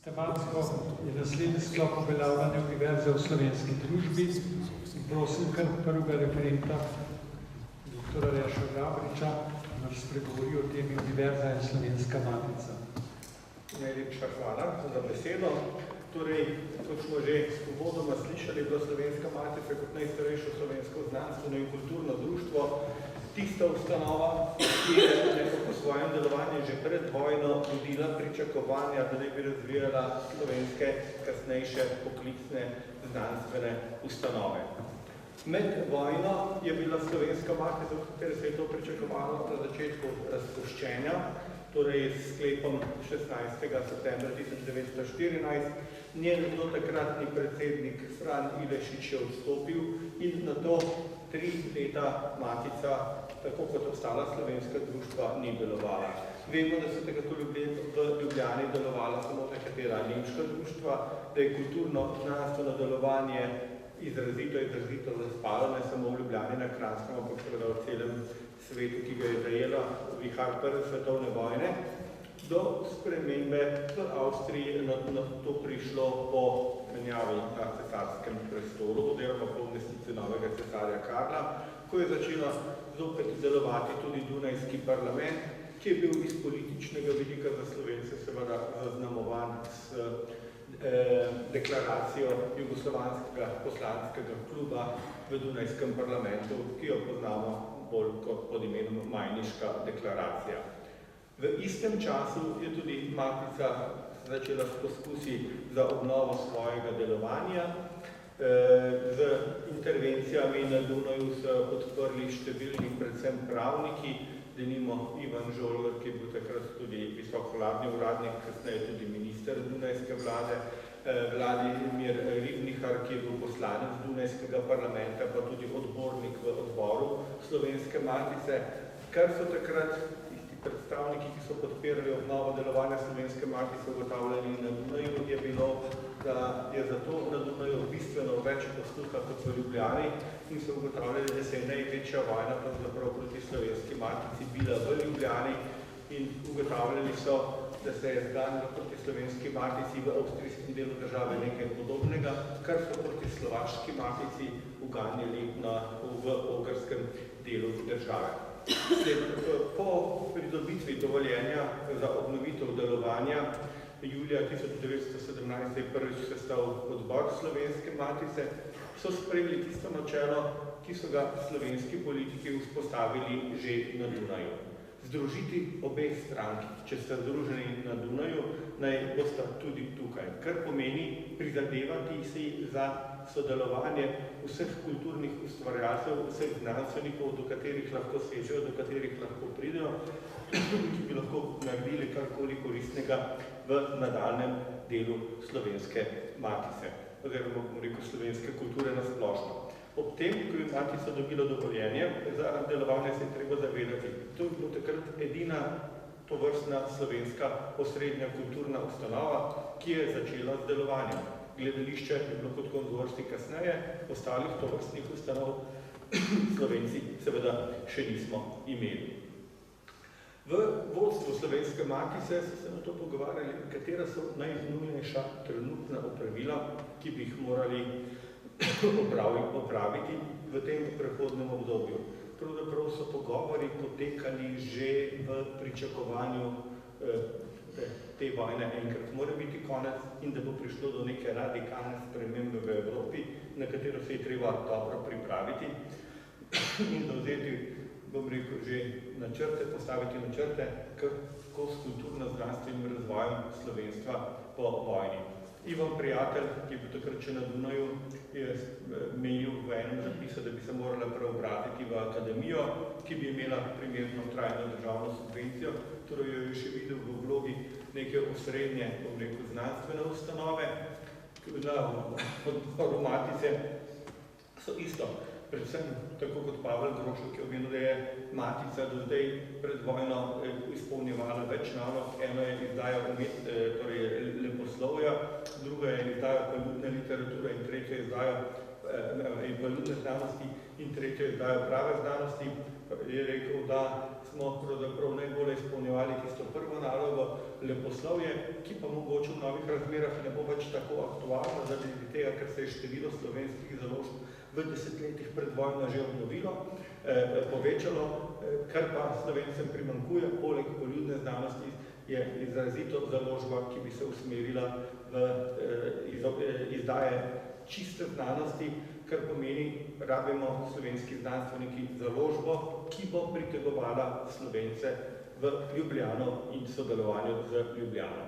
Tematsko je naslednji sklop uveljavljanja univerze v slovenski družbi. Prosim, kar prvega referenta, dr. Aleša Gabriča, da spregovori o temi Univerza in slovenska matica. Najlepša hvala za besedo. Torej, kot smo že uvodoma slišali, je bila Slovenska matica kot najstarejše slovensko znanstveno in kulturno društvo tista ustanova, ki je nekako po svojem delovanju že pred vojno budila pričakovanja, da bi razvijala slovenske kasnejše poklicne znanstvene ustanove. Med vojno je bila Slovenska matica, v kateri se je to pričakovalo na začetku razpuščenja, torej s sklepom 16. septembra 1914. Njen do takratni predsednik Fran Ilešič je odstopil in na to 3 leta matica, tako kot ostala slovenska društva, ni delovala. Vemo, da so takrat v Ljubljani delovala samo nekatera nemška društva, da je kulturno-znanstveno delovanje izrazito zaspalo, ne samo v Ljubljani na Kranjskem, ampak seveda v celem svetu, ki ga je zajela vihar prve svetovne vojne. Do spremembe v Avstriji je na to prišlo po menjavi na cesarskem prestoru, oziroma po umestitvi novega cesarja Karla, ko je začela zopet delovati tudi Dunajski parlament, ki je bil iz političnega vidika za Slovence seveda zaznamovan s deklaracijo Jugoslovanskega poslanskega kluba v Dunajskem parlamentu, ki jo poznamo bolj kot pod imenom Majniška deklaracija. V istem času je tudi matica začela s poskusi za obnovo svojega delovanja. Z intervencijami na Dunaju so podprli številni predvsem pravniki, denimo Ivan Žolgar, ki je bil takrat tudi visokovladni uradnik, kasneje tudi minister Dunajske vlade, Vladimir Ribnihar, ki je bil poslanec Dunajskega parlamenta, pa tudi odbornik v odboru Slovenske matice, kar so takrat predstavniki, ki so podpirali obnovo delovanja Slovenske matice, ugotavljali na Dunaju, je bilo, da je zato na Dunaju bistveno več posluha kot v Ljubljani in so ugotavljali, da se je največja vojna pravzaprav proti Slovenski matici bila v Ljubljani in ugotavljali so, da se je zganilo proti Slovenski matici v avstrijskem delu države nekaj podobnega, kar so proti Slovaški matici uganjali v ogrskem delu države. Po pridobitvi dovoljenja za obnovitev delovanja julija 1917 je prvič sestal odbor Slovenske matice, so sprejeli tisto načelo, ki so ga slovenski politiki vzpostavili že na Dunaju. Združiti obe stranki, če sta združeni na Dunaju, naj bosta tudi tukaj, kar pomeni prizadevati si za sodelovanje vseh kulturnih ustvarjalcev, vseh znanstvenikov, do katerih lahko sežejo, do katerih lahko pridejo, ki bi lahko naredili karkoli koristnega v nadaljnjem delu Slovenske matice, oziroma bomo rekel slovenske kulture na splošno. Ob tem, ko je matica dobila dovoljenje za delovanje, se je treba zavedati. To je bila takrat edina tovrstna slovenska osrednja kulturna ustanova, ki je začela z delovanjem. Gledališče je bilo kot konzorcij kasneje, ostalih tovrstnih ustanov Slovenci seveda še nismo imeli. V vodstvu Slovenske matice so se na to pogovarjali, katera so najnujnejša trenutna opravila, ki bi jih morali opraviti v tem prehodnem obdobju. Pravzaprav so pogovori potekali že v pričakovanju te vojne enkrat mora biti konec in da bo prišlo do neke radikalne spremembe v Evropi, na katero se je treba dobro pripraviti in dovzeti, bom rekel, že načrte, postaviti načrte, kako s kulturno-znanstvenim razvojem slovenstva po vojni. Ivan Prijatelj, ki je bil takrat še na Dunaju, je menil v enem zapisu, da bi se morala preobratiti v akademijo, ki bi imela primerno trajno državno subvencijo, torej jo je še videl v vlogi neke osrednje, bom rekel, znanstvene ustanove, na odboru matice so isto. Predvsem, tako kot Pavel Grošelj, ki je omenil, da je matica do zdaj pred vojno izpolnjevala več nalog. Eno je izdaja leposlovja, druga je izdaja poljudne literature in tretja je izdaja in pa ljudne znanosti in tretje izdajo prave znanosti, je rekel, da smo pravzaprav najbolj izpolnjevali tisto prvo nalogo, leposlovje, ki pa mogoče v novih razmerah ne bo več tako aktualno, zaradi tega, ker se je število slovenskih založb v desetletjih pred vojno že obnovilo, povečalo, kar pa Slovencem primanjkuje, poleg poljudne znanosti, je izrazito založba, ki bi se usmerila v izdaje čiste znanosti, kar pomeni, rabimo slovenski znanstveniki založbo, ki bo pritegovala Slovence v Ljubljano in sodelovanju z Ljubljano.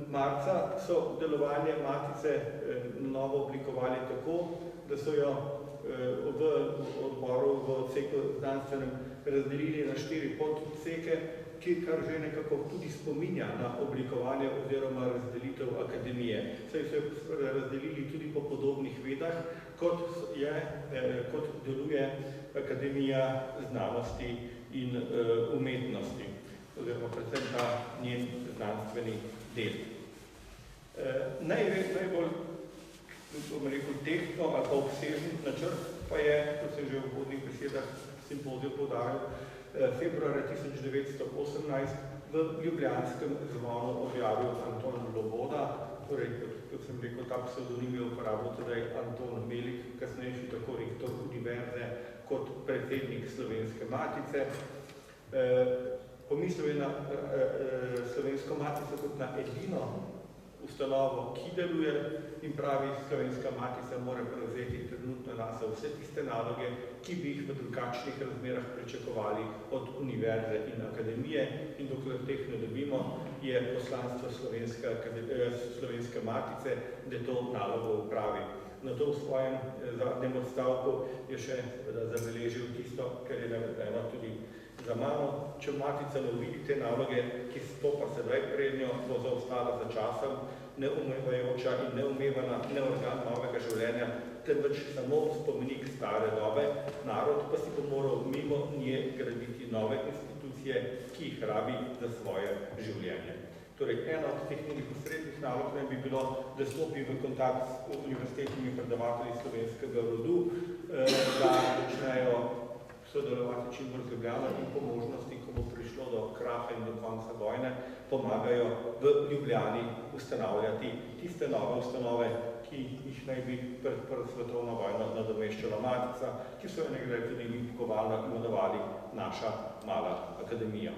Marca so delovanje Matice novo oblikovali tako, da so jo v odboru v odseku znanstvenem razdelili na 4 pododseke, ki kar že nekako tudi spominja na oblikovanje oziroma razdelitev akademije. Saj so razdelili tudi po podobnih vedah, kot deluje Akademija znanosti in umetnosti, oziroma predvsem ta njen znanstveni del. Najbolj, bom rekel, tehtno ali pa obsežen načrt pa je, kot sem že v uvodnih besedah simpoziju poudaril, februarja 1918 v ljubljanskem zvonu objavil Anton Loboda, torej, kot sem rekel, ta psevdonim je uporabil tudi Anton Melik, kasnejši tako rektor univerze kot predsednik Slovenske matice. Pomislil je na Slovensko matico kot na edino ustanovo, ki deluje in pravi, Slovenska matica mora prevzeti trenutno nase vse tiste naloge, ki bi jih v drugačnih razmerah pričakovali od univerze in akademije, in dokler teh ne dobimo, je poslanstvo Slovenske matice, da to nalogo upravi. Na to v svojem zadnjem odstavku je še zabeležil tisto, kar je navedeno tudi za mano. Če matica ne uvidi te naloge, ki stopa sedaj prednjo, bo zaostala za časom, neumevajoča in neumevana, ne organ novega življenja, temveč samo spomenik stare dobe, narod pa si bo moral mimo nje graditi nove institucije, ki jih rabi za svoje življenje. Torej, ena od teh njenih posrednih nalog ne bi bilo, da stopi v kontakt s univerzitetnimi predavatelji slovenskega rodu, da začnejo sodelovati čim bolj z Ljubljano in po možnosti, ko bo prišlo do kraha in do konca vojne, pomagajo v Ljubljani ustanavljati tiste nove ustanove, ki jih naj bi pred prvo svetovno vojno nadomeščala matica, ki so jo nekdaj tudi ljubkovalno imenovali naša mala akademija.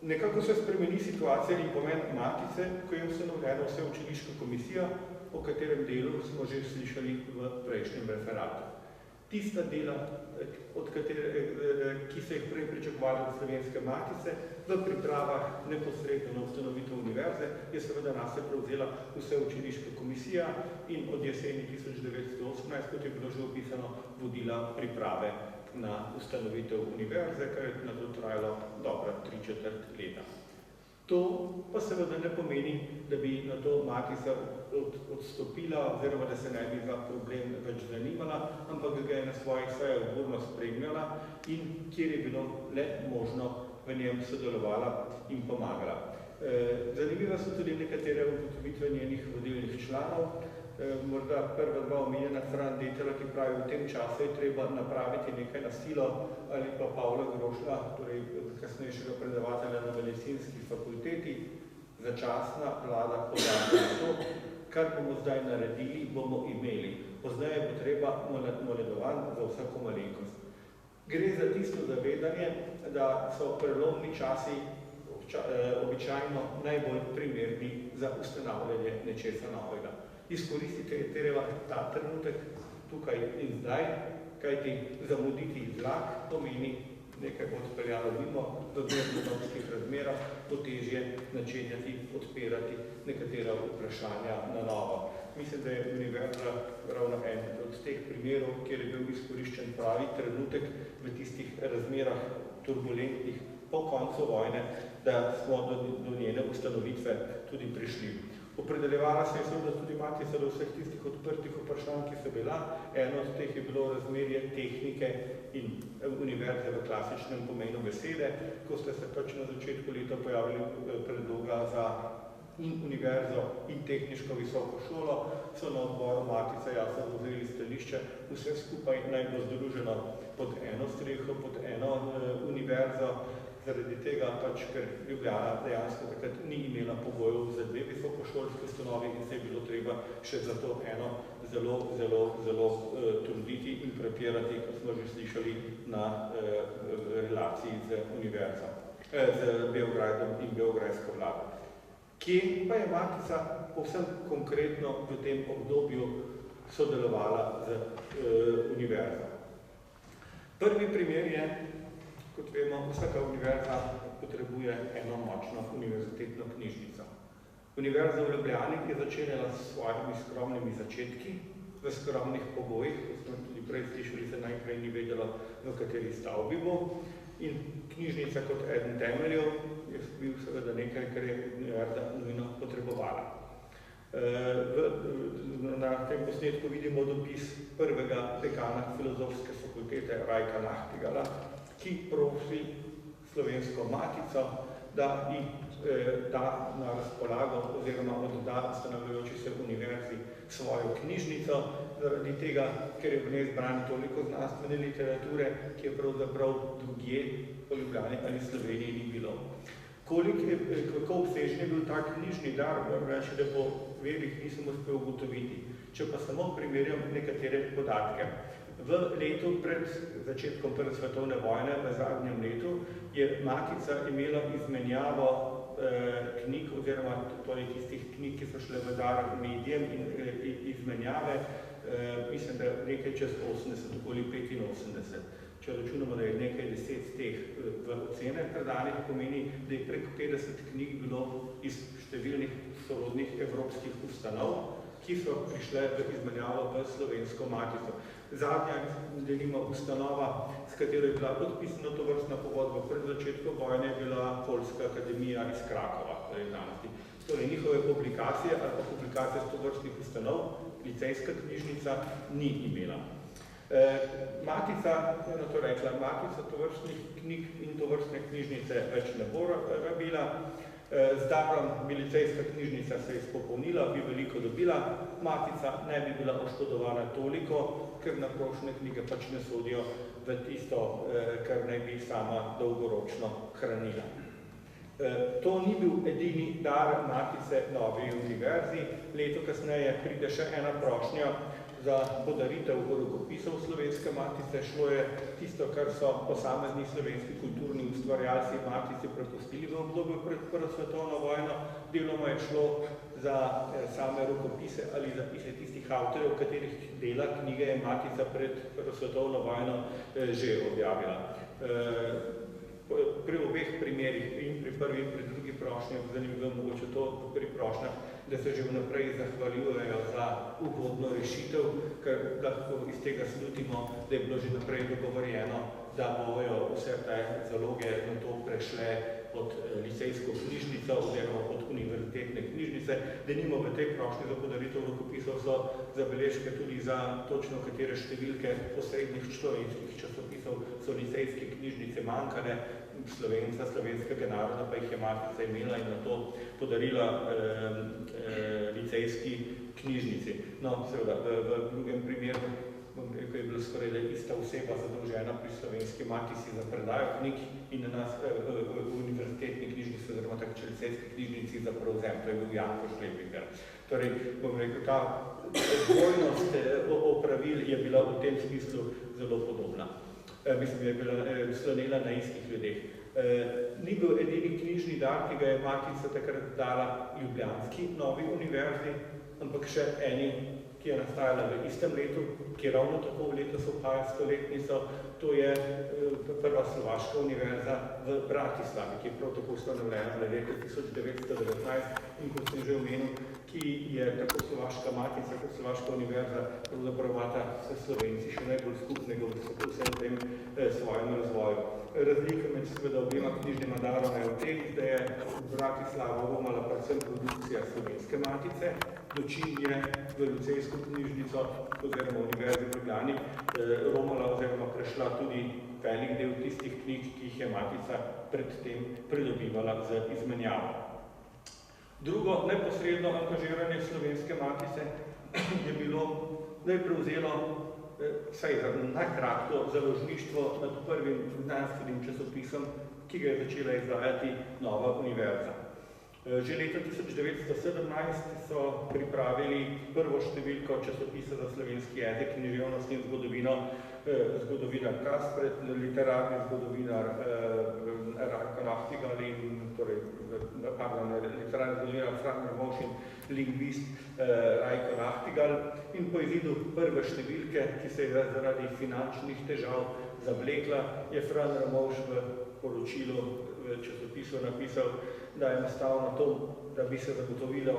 Nekako se spremeni situacija in pomen matice, ko je ustanovljena vseučiliška komisija, o katerem delu smo že slišali v prejšnjem referatu. Tista dela, ki se jih prej pričakovali od Slovenske matice, v pripravah neposredno na ustanovitev univerze, je seveda nase prevzela vseučiliška komisija in od jeseni 1918, kot je bilo že opisano, vodila priprave na ustanovitev univerze, kar je na to trajalo dobra 3/4 leta. To pa seveda ne pomeni, da bi na to matica odstopila, oziroma da se ne bi za problem več zanimala, ampak ga je na svojih sejah burno spremljala in kjer je bilo le možno v njem sodelovala in pomagala. Zanimiva so tudi nekatere ugotovitve njenih vodilnih članov. Morda prva dva omenjena Fran Detela, ki pravi, v tem času je treba napraviti nekaj na silo, ali pa Pavla Grošla, torej kasnejšega predavatelja na medicinski fakulteti, začasna vlada podaja na to, kar bomo zdaj naredili, bomo imeli. Pozneje bo treba moledovan za vsako malenkost. Gre za tisto zavedanje, da so prelomni časi običajno najbolj primerni za ustanavljanje nečesa novega. Izkoristite je treba ta trenutek tukaj in zdaj, kajti zamuditi vlak pomeni nekaj odpeljalo mimo, v mirnodobskih razmerah potežje načenjati, odpirati nekatera vprašanja na novo. Mislim, da je univerza ravno en od teh primerov, kjer je bil izkoriščen pravi trenutek v tistih razmerah turbulentnih po koncu vojne, da smo do njene ustanovitve tudi prišli. Opredeljevala se je seveda tudi matica do vseh tistih odprtih vprašanj, ki so bila. Eno od teh je bilo razmerje tehnike in univerze v klasičnem pomenu besede, ko ste se pač na začetku leta pojavili predloga za in univerzo in tehniško visoko šolo, so na odboru Matice jasno vzeli stališče, vse skupaj naj bo združeno pod eno streho, pod eno univerzo, zaradi tega pač, ker Ljubljana dejansko takrat ni imela pogojev za dve visokošolske ustanovi in se je bilo treba še za to eno zelo truditi in prepirati, kot smo že slišali, na relaciji z univerzo, z Beogradom in beograjsko vlado. Kje pa je Matica povsem konkretno v tem obdobju sodelovala z univerzo? Prvi primer je, kot vemo, vsaka univerza potrebuje eno močno univerzitetno knjižnico. Univerza v Ljubljani je začela s svojimi skromnimi začetki, v skromnih pogojih, kot smo tudi prej slišali, se najprej ni vedelo, v kateri stavbi bo. In knjižnica kot eden temeljev je bil seveda nekaj, kar je univerza nujno potrebovala. Na tem posnetku vidimo dopis prvega dekana filozofske fakultete Rajka Nachtigala, ki prosi Slovensko Matico, da ji da na razpolago oziroma odda ustanovljajoči se univerzi svojo knjižnico, zaradi tega, ker je v njej zbrani toliko znanstvene literature, ki je pravzaprav drugje po Ljubljani ali Sloveniji ni bilo. Kako obsežen je bil ta knjižni dar, moram reči, da po verih nisem uspel ugotoviti. Če pa samo primerjam nekatere podatke. V letu pred začetkom Prve svetovne vojne, v zadnjem letu, je Matica imela izmenjavo knjig, oziroma torej tistih knjig, ki so šle v dar medijem in izmenjave, mislim, da nekaj čez 80, okoli 85. Če računamo, da je nekaj 10 teh v ocene predanih, pomeni, da je preko 50 knjig bilo iz številnih sorodnih evropskih ustanov, ki so prišle v izmenjavo v Slovensko Matico. Zadnja, denimo, ustanova, s katero je bila podpisana tovrstna pogodba pred začetkom vojne, je bila Poljska akademija iz Krakova, torej znanosti. Torej, njihove publikacije ali pa publikacije z tovrstnih ustanov, licejska knjižnica ni imela. Matica, eno to rekla, Matica tovrstnih knjig in tovrstne knjižnice več ne bo rabila. Z darom bi licejska knjižnica se izpopolnila, bi veliko dobila, Matica ne bi bila oškodovana toliko, ker naprošne knjige pač ne sodijo v tisto, kar naj bi sama dolgoročno hranila. To ni bil edini dar Matice Novi univerzi. Leto kasneje pride še ena prošnja za podaritev rokopisov Slovenske Matice. Šlo je tisto, kar so posamezni slovenski kulturni ustvarjalci Matici prepustili v obdobju pred Prvo svetovno vojno. Deloma je šlo za same rokopise ali zapise tistih avtorjev, katerih dela knjige je Matica pred Prvo svetovno vojno že objavila. Pri obeh primerih, in pri prvi in pri drugi prošnji, zanimivo mogoče to pri prošnjah, da se že vnaprej zahvaljujejo za ugodno rešitev, ker lahko iz tega slutimo, da je bilo že naprej dogovorjeno, da bojo vse te zaloge na to prešle pod licejsko knjižnico oziroma pod univerzitetne knjižnice. Denimo v tej prošnji za podaritev rokopisov so zabeležke tudi za točno katere številke posrednih slovenskih časopisov so licejske knjižnice manjkale, Slovenca, slovenskega naroda pa jih je Matica imela in na to podarila licejski knjižnici. No, seveda, v drugem primeru, je bila skoraj ista oseba zadolžena pri Slovenski Matici za predajo knjig in na nas v univerzitetni knjižnici, oziroma tako licejski knjižnici za prevzem, to je bil Janko Šlebinger. Torej, bom rekel, ta dvojnost opravil je bila v tem smislu zelo podobna. Mislim, je bila slonela na istih ljudeh. Ni bil edini knjižni dar, ki ga je Matica takrat dala ljubljanski Novi univerzi, ampak še eni, ki je nastajala v istem letu, ki ravno tako v letu obhaja 100-letnico, to je Prva slovaška univerza v Bratislavi, ki je prav tako ustanovljena v letu 1919 in kot sem že omenil, ki je tako Slovaška Matica kot Slovaška univerza pravzaprav imata s Slovenci še najbolj skupnega v vsem tem svojem razvoju. Razlika med seveda obema knjižnima daroma je v tem, da je v Bratislavo romala predvsem produkcija Slovenske Matice, dočim je v licejsko knjižnico oziroma univerzi v Ljubljani romala oziroma prešla tudi velik del tistih knjig, ki jih je Matica predtem pridobivala z izmenjavo. Drugo neposredno angažiranje Slovenske matice je bilo, da je prevzelo vsaj nakratko založništvo nad prvim znanstvenim časopisom, ki ga je začela izvajati Nova univerza. Že leta 1917 so pripravili prvo številko časopisa za slovenski jezik, književnost in zgodovino, zgodovinar Kaspret, literarni zgodovinar Rajko Nahtigal in literarni zgodovinar Fran Ramovš in lingvist Rajko Nahtigal. In po izidu prve številke, ki se je zaradi finančnih težav zavlekla, je Fran Ramovš v poročilu v časopisu napisal, da je enostavno to, da bi se zagotovilo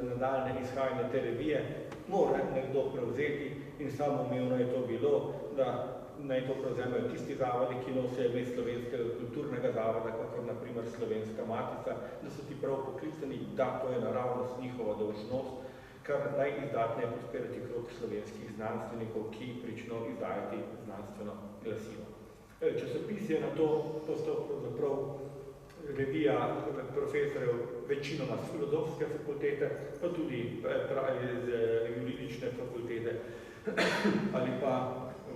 nadaljne izhajanje te revije, mora nekdo prevzeti in samoumevno je to bilo, da naj to prevzemajo tisti zavodi, ki nosijo ime Slovenskega kulturnega zavoda, kakor na primer Slovenska matica, da so ti prav poklicani, da to je naravnost njihova dolžnost, kar najizdatneje podpirati krog slovenskih znanstvenikov, ki prično izdajati znanstveno glasilo. Časopis je na to postal pravzaprav revija profesorjev večinoma z filozofske fakultete, pa tudi z juridične fakultete ali pa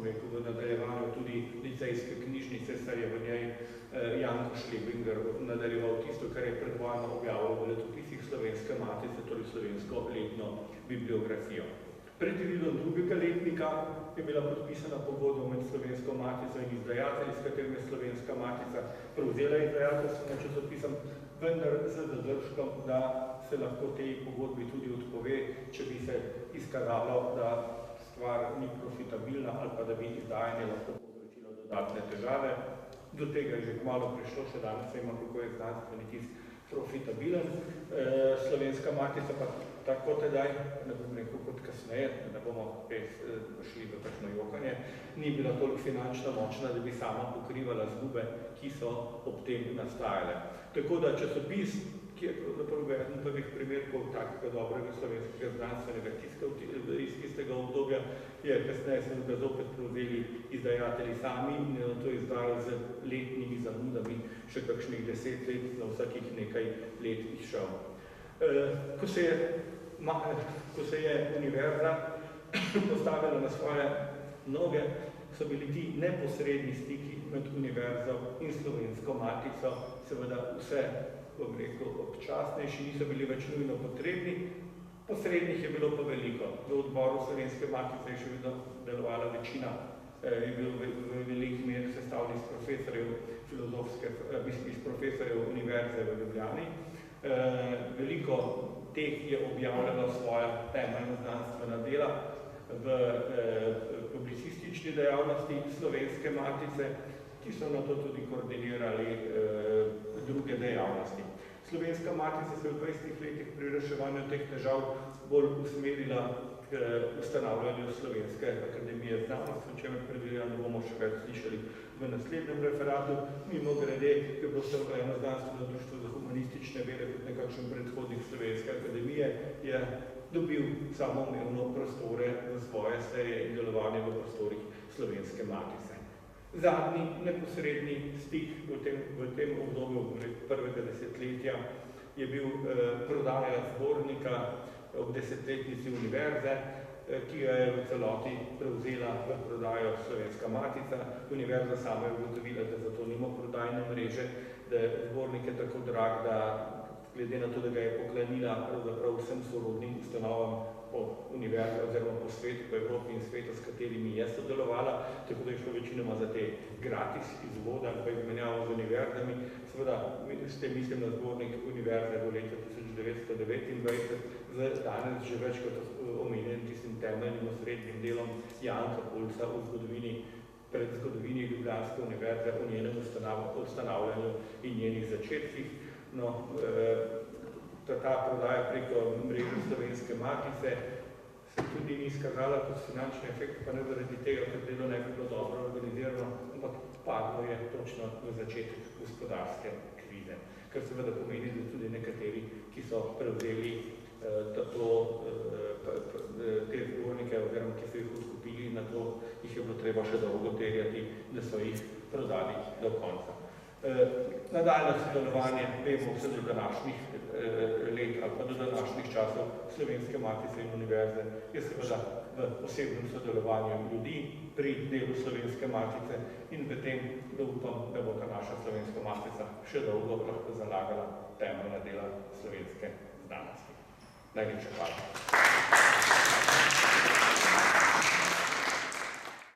v nadaljevanju tudi licejske knjižnice, saj je v njej Janko Šlebinger nadaljeval tisto, kar je predvojno objavil v letopisih Slovenske matice, torej slovensko letno bibliografijo. Pred izidom drugega letnika je bila podpisana pogodba med Slovensko matico in izdajatelji, s katerim je Slovenska matica prevzela izdajateljstvo nad časopisom, vendar z zadržkom, da se lahko tej pogodbi tudi odpove, če bi se izkazalo, da stvar ni profitabilna ali pa da bi izdajanje lahko povzročilo dodatne težave. Do tega je že kmalu prišlo, še danes ima, kako je znanstveni tisk profitabilen. Slovenska matica pa tako tedaj, ne bom rekel kot kasneje, da bomo šli v kakšno jokanje, ni bila toliko finančno močna, da bi sama pokrivala zgube, ki so ob tem nastajale. Tako da časopis, ki je pravzaprav eden prvih primerkov takega dobrega slovenskega znanstvenega tiska iz tistega obdobja, je kasneje se ga zopet prevzeli izdajatelji sami in to izdajali z letnimi zamudami še kakšnih 10 let, na vsakih nekaj let izšel. Ko se je univerza postavila na svoje noge, so bili ti neposredni stiki med univerzo in Slovensko matico seveda vse, bom rekel, občasnejši, niso bili več nujno potrebni, posrednih je bilo pa veliko. V odboru Slovenske matice je še vedno delovala večina, je bil v veliki meri sestavljen iz profesorjev iz profesorjev univerze v Ljubljani. Veliko teh je objavljalo svoja temeljna znanstvena dela v publicistični dejavnosti Slovenske matice, ki so na to tudi koordinirali druge dejavnosti. Slovenska matica se v 20 letih pri reševanju teh težav bolj usmerila k ustanavljanju Slovenske akademije znanosti, o čemer predvidevam, da bomo še več slišali v naslednjem referatu. Mimogrede, ki je bilo ustanovljeno znanstveno društvo za humanistične vede kot nekakšen predhodnik Slovenske akademije, je dobil samoumevno prostore za svoje seje in delovanje v prostorih Slovenske matice. Zadnji neposredni stik v tem obdobju prvega desetletja je bil prodaja zbornika ob desetletnici univerze, ki ga je v celoti prevzela v prodajo Slovenska matica. Univerza sama je ugotovila, da zato nima prodajne mreže, da je zbornik je tako drag, da glede na to, da ga je poklanila pravzaprav vsem sorodnim ustanovam po univerzi oziroma po svetu, po Evropi in svetu, s katerimi je sodelovala, tako da je šlo večinoma za te gratis izvoda ali pa izmenjavo z univerzami. Seveda, s tem mislim na zbornik univerze do leta 1929, z danes že več kot omenjen tistim temeljnim osrednjim delom Janka Pulsa o zgodovini Ljubljanske univerze, o njenem ustanavljanju in njenih začetkih. No, ta prodaja preko mreže Slovenske matice se tudi ni izkazala kot finančni efekt, pa ne zaradi tega, ker delo ne bi bilo dobro organizirano, ampak padlo je točno v začetek gospodarske krize, kar seveda pomeni, da tudi nekateri, ki so prevzeli te zbornike, oziroma ki so jih odkupili, na to jih je bilo treba še dolgo terjati, da so jih prodali do konca. Nadaljno sodelovanje, vemo vse do današnjih let ali pa do današnjih časov Slovenske matice in univerze je seveda v posebnem sodelovanju ljudi pri delu Slovenske matice in v tem, da upam, da bo ta naša Slovenska matica še dolgo lahko zalagala temeljna dela slovenske znanosti. Najlepša hvala.